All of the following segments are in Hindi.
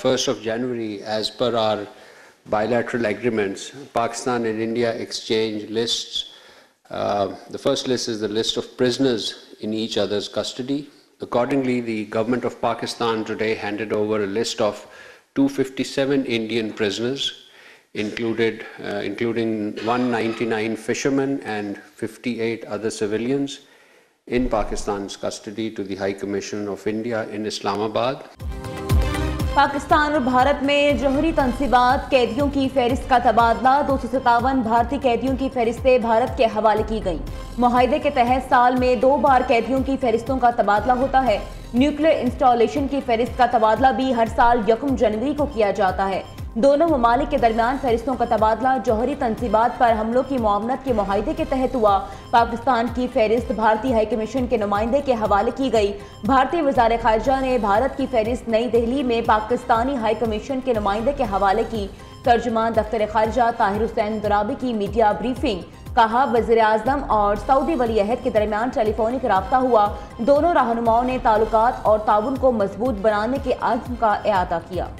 1st of January, as per our bilateral agreements, Pakistan and India exchange lists. The first list is the list of prisoners in each other's custody. Accordingly, the government of Pakistan today handed over a list of 257 Indian prisoners, including 199 fishermen and 58 other civilians in Pakistan's custody to the High Commission of India in Islamabad. Pakistan और भारत में जौहरी तंसीबात कैदियों की फहरिस्त का तबादला। 257 भारतीय कैदियों की फहरिस्तें भारत के हवाले की गईं। मुआहदे के तहत साल में 2 बार कैदियों की फहरिस्तों का तबादला होता है। न्यूक्लियर इंस्टॉलेशन की फहरिस्त का तबादला भी हर साल 1 जनवरी को किया जाता है। दोनों ममालिक के दरमियान फहरिस्तों का तबादला जौहरी तंसीबात पर हमलों की मुआवनत के मुआहदे के तहत हुआ। पाकिस्तान की फहरिस्त भारतीय हाई कमीशन के नुमाइंदे के हवाले की गई। भारतीय वज़ारत ख़ारिजा ने भारत की फहरिस्त नई दिल्ली में पाकिस्तानी हाई कमीशन के नुमाइंदे के हवाले की। तर्जुमान दफ्तर ख़ारिजा ताहिर हुसैन दुराबी की मीडिया ब्रीफिंग। कहा, वज़ीर आज़म और सऊदी वली अहद के दरमियान टेलीफोनिक राब्ता हुआ। दोनों रहनुमाओं ने ताल्लुकात और ताउन को मजबूत बनाने के अज़्म का इआदा किया।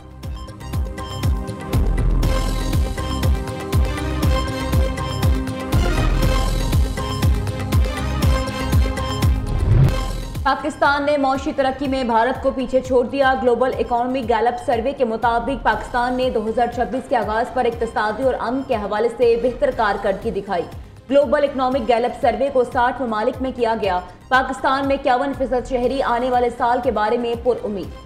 पाकिस्तान ने मौशी तरक्की में भारत को पीछे छोड़ दिया। ग्लोबल इकोनॉमिक गैलप सर्वे के मुताबिक पाकिस्तान ने 2026 के आगाज पर इक्तिसादी और अमन के हवाले से बेहतर कारकर्दगी दिखाई। ग्लोबल इकोनॉमिक गैलप सर्वे को 60 ममालिक में किया गया। पाकिस्तान में 51% शहरी आने वाले साल के बारे में पुरउम्मीद।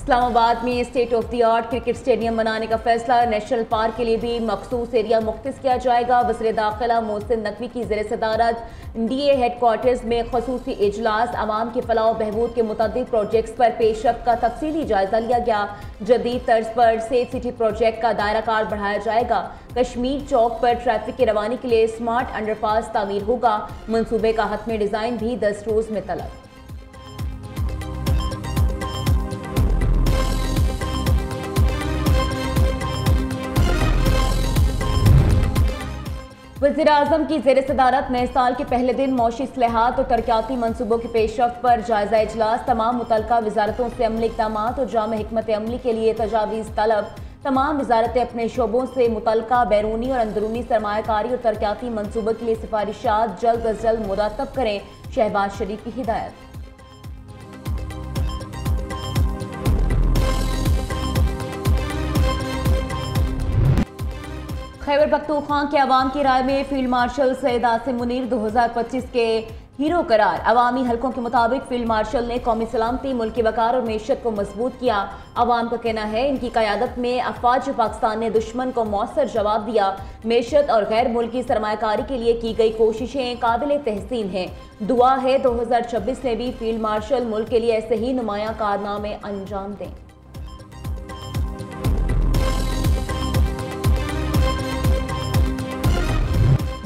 इस्लामाबाद में state of the art cricket stadium बनाने का फैसला। नेशनल पार्क के लिए भी मखसूस एरिया मुख्तस किया जाएगा। वज़ीर दाखिला मोहसिन नकवी की ज़ेर सदारत DA हेडक्वार्टर्स में खसूसी इजलास। आवाम की फलाह व बहबूद के मुतअद्दिद प्रोजेक्ट्स पर पेशरफ्त का तफसीली जायजा लिया गया। जदीद तर्ज पर सेफ सिटी प्रोजेक्ट का दायरा कार बढ़ाया जाएगा। कश्मीर चौक पर ट्रैफिक की रवानी के लिए स्मार्ट अंडरपास तामीर होगा। मनसूबे का हतमी डिज़ाइन भी 10 रोज़ में तलब। वज़ीर आज़म की ज़ेर सदारत नए साल के पहले दिन मौशी इस्लाहात और तरक्याती मनसूबों की पेशरफ्त पर जायजा इजलास। तमाम मुतल्लिका वजारतों से अमली इक़दामात और जाम हिकमत अमली के लिए तजावीज़ तलब। तमाम वजारतें अपने शोबों से मुतल्लिका बैरूनी और अंदरूनी सरमायाकारी और तरक्याती मनसूबों के लिए सिफारिशात जल्द अज जल्द मुरतब करें। शहबाज शरीफ की हिदायत। खैबर पख्तूनख्वा के अवाम की राय में फील्ड मार्शल सैयद आसिम मुनीर 2025 के हीरो करार। अवामी हलकों के मुताबिक फील्ड मार्शल ने कौमी सलामती, मुल्की वकार और मैशत को मजबूत किया। अवाम का कहना है इनकी क़यादत में अफवाज पाकिस्तान ने दुश्मन को मौसर जवाब दिया। मैशत और गैर मुल्की सरमायाकारी के लिए की गई कोशिशें काबिल तहसीन हैं। दुआ है 2026 में भी फील्ड मार्शल मुल्क के लिए ऐसे ही नुमायां कारनामे अंजाम दें।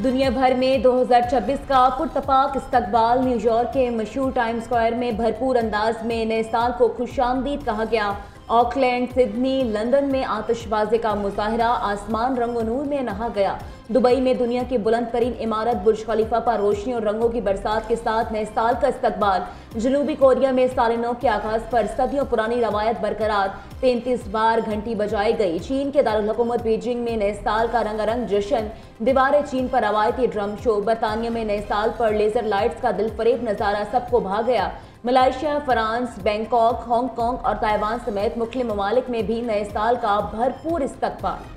दुनिया भर में 2026 का पुरतपाक इस्तकबाल। न्यूयॉर्क के मशहूर टाइम स्क्वायर में भरपूर अंदाज में नए साल को खुशामदीद कहा गया। ऑकलैंड, सिडनी, लंदन में आतिशबाजी का मुजाहरा। आसमान रंगो नूर में नहा गया। दुबई में दुनिया की बुलंद तरीन इमारत बुर्ज खलीफा पर रोशनी और रंगों की बरसात के साथ नए साल का इस्तकबाल। जनूबी कोरिया में साल नौ के आगाज पर सदियों पुरानी रवायत बरकरार। 33 बार घंटी बजाई गई। चीन के दारुल हुकूमत बीजिंग में नए साल का रंगारंग जश्न। दीवार चीन पर रवायती ड्रम शो। बरतानिया में नए साल पर लेजर लाइट्स का दिलफरेब नजारा सबको भा गया। मलेशिया, फ्रांस, बैंकॉक, हांगकांग और ताइवान समेत मुख्तलिफ ममालिक में भी नए साल का भरपूर इस्तकबाल।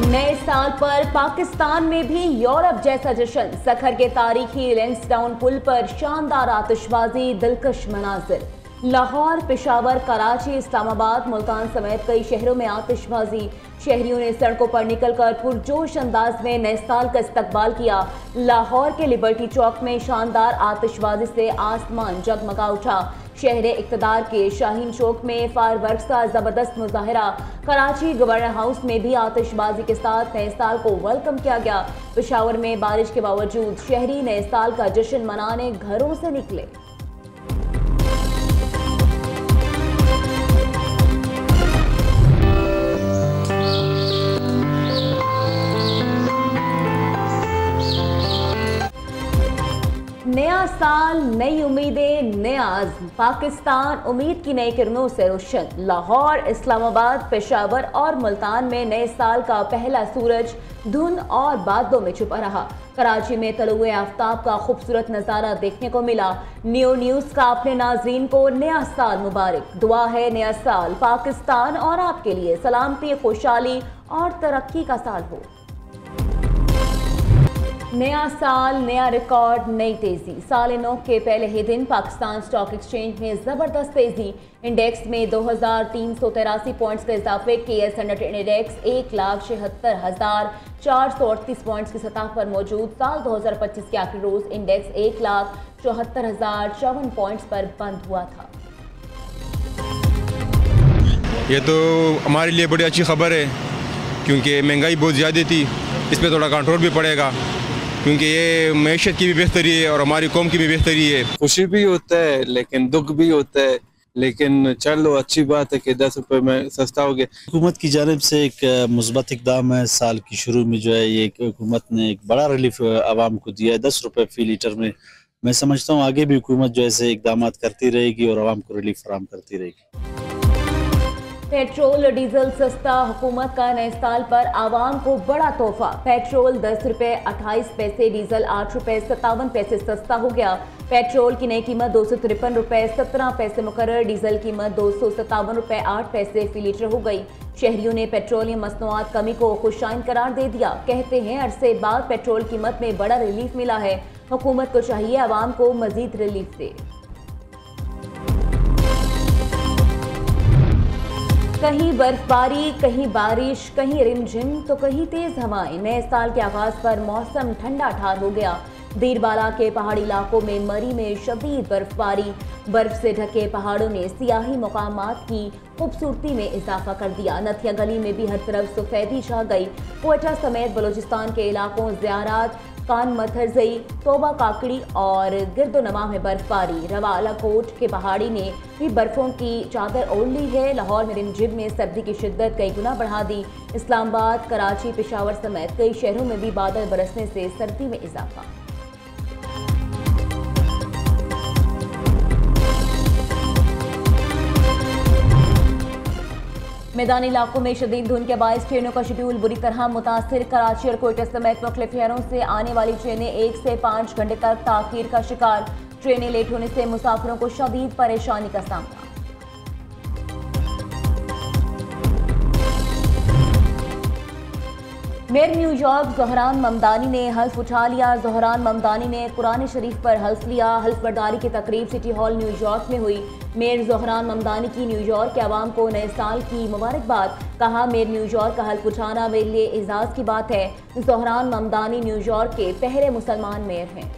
नए साल पर पाकिस्तान में भी यूरोप जैसा जश्न। सखर के तारीखी लैंसडाउन पुल पर शानदार आतिशबाजी, दिलकश मनाजिर। लाहौर, पेशावर, कराची, इस्लामाबाद, मुल्तान समेत कई शहरों में आतिशबाजी। शहरियों ने सड़कों पर निकलकर पुरजोश अंदाज में नए साल का इस्तकबाल किया। लाहौर के लिबर्टी चौक में शानदार आतिशबाजी से आसमान जगमगा उठा। शहर इक़्तिदार के शाहीन चौक में फायरवर्क्स का जबरदस्त मुजाहरा। कराची गवर्नर हाउस में भी आतिशबाजी के साथ नए साल को वेलकम किया गया। पेशावर में बारिश के बावजूद शहरी नए साल का जश्न मनाने घरों से निकले। नया साल, नई उम्मीदें, नया आज़्म। पाकिस्तान उम्मीद की नई किरणों से रोशन। लाहौर, इस्लामाबाद, पेशावर और मुल्तान में नए साल का पहला सूरज धुंध और बादलों में छुपा रहा। कराची में तलुए आफ्ताब का खूबसूरत नज़ारा देखने को मिला। न्यूज़ का अपने नाजरीन को नया साल मुबारक। दुआ है नया साल पाकिस्तान और आपके लिए सलामती, खुशहाली और तरक्की का साल हो। नया साल, नया रिकॉर्ड, नई तेजी। साल नौ के पहले ही दिन पाकिस्तान स्टॉक एक्सचेंज में जबरदस्त तेजी। इंडेक्स में 2383 पॉइंट्स के इजाफे। KS100 इंडेक्स 1,76,438 पॉइंट्स की सतह पर मौजूद। साल 2025 के आखिरी रोज इंडेक्स 1,74,054 पॉइंट्स पर बंद हुआ था। ये तो हमारे लिए बड़ी अच्छी खबर है क्योंकि महंगाई बहुत ज़्यादा थी, इस पर थोड़ा कंट्रोल भी पड़ेगा क्योंकि ये मैशत की भी बेहतरी है और हमारी कौम की भी बेहतरी है। खुशी भी होता है लेकिन दुख भी होता है, लेकिन चलो अच्छी बात है कि 10 रुपये में सस्ता हो गया। हुकूमत की जानिब से एक मुस्बत इकदाम है। साल की शुरू में जो है ये हुकूमत ने एक बड़ा रिलीफ आवाम को दिया है 10 रुपये फी लीटर में। मैं समझता हूँ आगे भी हुकूमत जो ऐसे इकदाम करती रहेगी और आवाम को रिलीफ फराहम करती रहेगी। पेट्रोल डीजल सस्ता, हुकूमत का नए साल पर आवाम को बड़ा तोहफा। पेट्रोल 10 रुपये 28 पैसे, डीजल 8 रुपये 57 पैसे सस्ता हो गया। पेट्रोल की नई कीमत 253 रुपये 17 पैसे मुकर्रर, डीजल कीमत 257 रुपये 8 पैसे फी लीटर हो गई। शहरियों ने पेट्रोलियम मसनूआत कमी को खुशाइन करार दे दिया। कहते हैं अरसे बाद पेट्रोल कीमत में बड़ा रिलीफ मिला है। हुकूमत को चाहिए आवाम को मजीद रिलीफ दे। कहीं बर्फबारी, कहीं बारिश, कहीं रिमझिम तो कहीं तेज हवाएं। नए साल के आगाज पर मौसम ठंडा ठार हो गया। दीरबाला के पहाड़ी इलाकों में मरी में शदीद बर्फबारी। बर्फ से ढके पहाड़ों ने सियाही मकामात की खूबसूरती में इजाफा कर दिया। नथिया गली में भी हर तरफ सफेदी छा गई। क्वेटा समेत बलूचिस्तान के इलाकों ज़ियारात, कान मथरजई, तोबा काकड़ी और गिरदोनमा में बर्फबारी। रवाला कोट के पहाड़ी ने भी बर्फों की चादर ओढ़ ली है। लाहौर में रिमझिम में सर्दी की शिद्दत कई गुना बढ़ा दी। इस्लामाबाद, कराची, पेशावर समेत कई शहरों में भी बादल बरसने से सर्दी में इजाफा। मैदानी इलाकों में शदीद धुंध के बायस ट्रेनों का शेड्यूल बुरी तरह मुतासिर। कराची और कोयटा समेत मुख्तलिफ शहरों से आने वाली ट्रेनें 1 से 5 घंटे तक ताखीर का शिकार। ट्रेनें लेट होने से मुसाफिरों को शदीद परेशानी का सामना। मेयर न्यूयॉर्क ज़ोहरान ममदानी ने हल्फ उठा लिया। ज़ोहरान ममदानी ने कुरान शरीफ पर हल्फ लिया। हल्फ बर्दारी की तकरीब सिटी हॉल न्यूयॉर्क में हुई। मेयर ज़ोहरान ममदानी की न्यूयॉर्क के अवाम को नए साल की मुबारकबाद। कहा मेयर न्यूयॉर्क का हल्फ उठाना मेरे लिए एजाज़ की बात है। ज़ोहरान ममदानी न्यूयॉर्क के पहले मुसलमान मेयर हैं।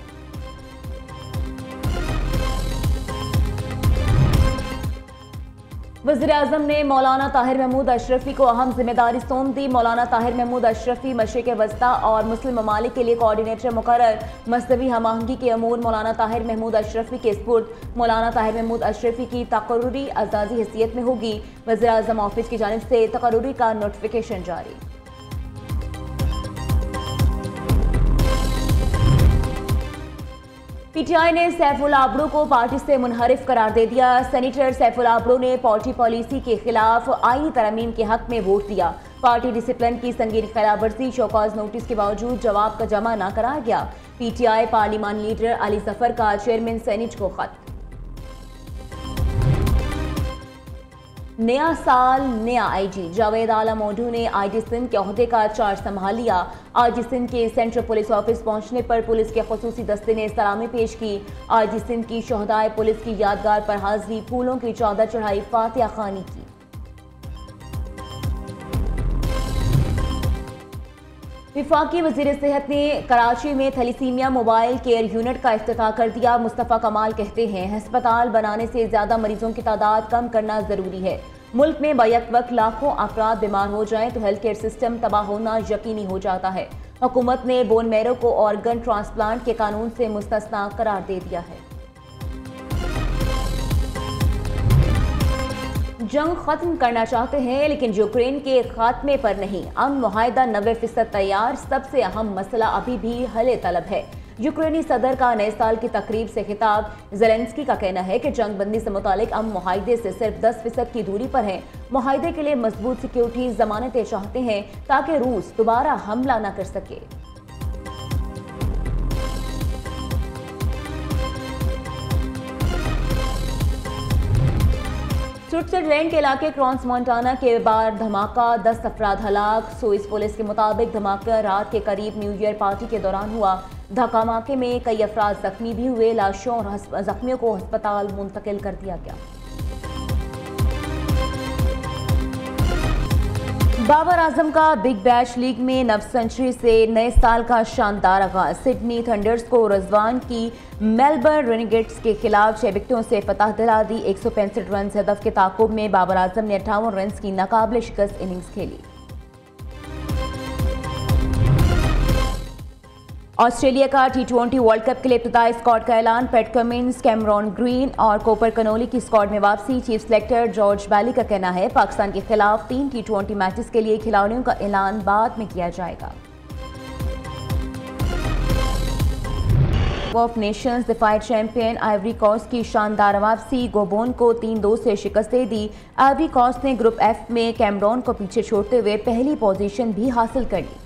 वज़ीर-ए-आज़म ने मौलाना ताहिर महमूद अशरफी को अहम जिम्मेदारी सौंप दी। मौलाना ताहिर महमूद अशरफी मशरिक़ वस्ता और मुस्लिम ममालिक के लिए कोऑर्डिनेटर मुकर्रर। मज़हबी हमआहंगी के अमूर मौलाना ताहिर महमूद अशरफी के सुपुर्द। मौलाना ताहिर महमूद अशरफी की तक़र्रुरी अज़ाज़ी हैसियत में होगी। वज़ीर-ए-आज़म ऑफिस की जानिब से तक़र्रुरी का नोटिफिकेशन जारी। PTI ने सैफुल आबरू को पार्टी से मुनहरिफ करार दे दिया। सेनेटर सैफुल आबरू ने पार्टी पॉलिसी के खिलाफ आईनी तरमीम के हक में वोट दिया। पार्टी डिसिप्लिन की संगीन खिलाफवर्जी शोकॉज नोटिस के बावजूद जवाब का जमा न कराया गया। PTI parliament leader Ali Zafar का चेयरमैन सेनेट को खत। नया साल, नया IG। जावेद आला मोडू ने IG सिंध के ओहदे का चार्ज संभाल लिया। IG सिंध के सेंट्रल पुलिस ऑफिस पहुंचने पर पुलिस के खुसूसी दस्ते ने सलामी पेश की। IG सिंध की शोहदाए पुलिस की यादगार पर हाजिरी, फूलों की चादर चढ़ाई, फातिहा खानी की। विफाकी वज़ीर सेहत ने कराची में थैलीसीमिया मोबाइल केयर यूनिट का इफ्तिताह कर दिया। मुस्तफ़ा कमाल कहते हैं अस्पताल बनाने से ज़्यादा मरीजों की तादाद कम करना ज़रूरी है। मुल्क में बैक वक्त लाखों अफराद बीमार हो जाएं तो हेल्थ केयर सिस्टम तबाह होना यकीनी हो जाता है। हुकूमत ने बोन मैरो को ऑर्गन ट्रांसप्लांट के कानून से मुस्तस्ना करार दे दिया है। जंग खत्म करना चाहते हैं लेकिन यूक्रेन के खात्मे पर नहीं। अमन मुआहदा 90% तैयार, सबसे अहम मसला अभी भी हले तलब है। यूक्रेनी सदर का नए साल की तकरीब से खिताब। ज़ेलेंस्की का कहना है कि जंग बंदी से मुतालिक अमन मुआहदे से सिर्फ 10% की दूरी पर है। मुआहदे के लिए मजबूत सिक्योरिटी जमानतें चाहते हैं ताकि रूस दोबारा हमला न कर सके। स्विट्जरलैंड के इलाके क्रॉस मोंटाना के बाद धमाका, 10 अफराद हलाक। स्विस पुलिस के मुताबिक धमाका रात के करीब न्यू ईयर पार्टी के दौरान हुआ। धमाके में कई अफराद जख्मी भी हुए। लाशों और जख्मियों को अस्पताल मुंतकिल कर दिया गया। बाबर आजम का बिग बैश लीग में नव सेंचुरी से नए साल का शानदार आगाज। सिडनी थंडर्स को रिजवान की मेलबर्न रेनेगेड्स के खिलाफ 6 विकेटों से फतह दिला दी। 165 रन हदफ के ताकुब में बाबर आजम ने 58 रन की नाकाबिल शिकस्त इनिंग्स खेली। ऑस्ट्रेलिया का T20 वर्ल्ड कप के लिए इब्तिदाई स्क्वाड का ऐलान। पैट कमिंस, कैमरॉन ग्रीन और कोपर कनोली की स्क्वाड में वापसी। चीफ सेलेक्टर जॉर्ज बैली का कहना है पाकिस्तान के खिलाफ 3 T20 मैचेस के लिए खिलाड़ियों का ऐलान बाद में किया जाएगा। ऑफ नेशंस दिफाई चैंपियन आइवरी कोस्ट की शानदार वापसी। गोबोन को 3-2 से शिकस्त दे दी। आइवरी कोस्ट ने ग्रुप F में कैमरॉन को पीछे छोड़ते हुए पहली पोजीशन भी हासिल कर ली।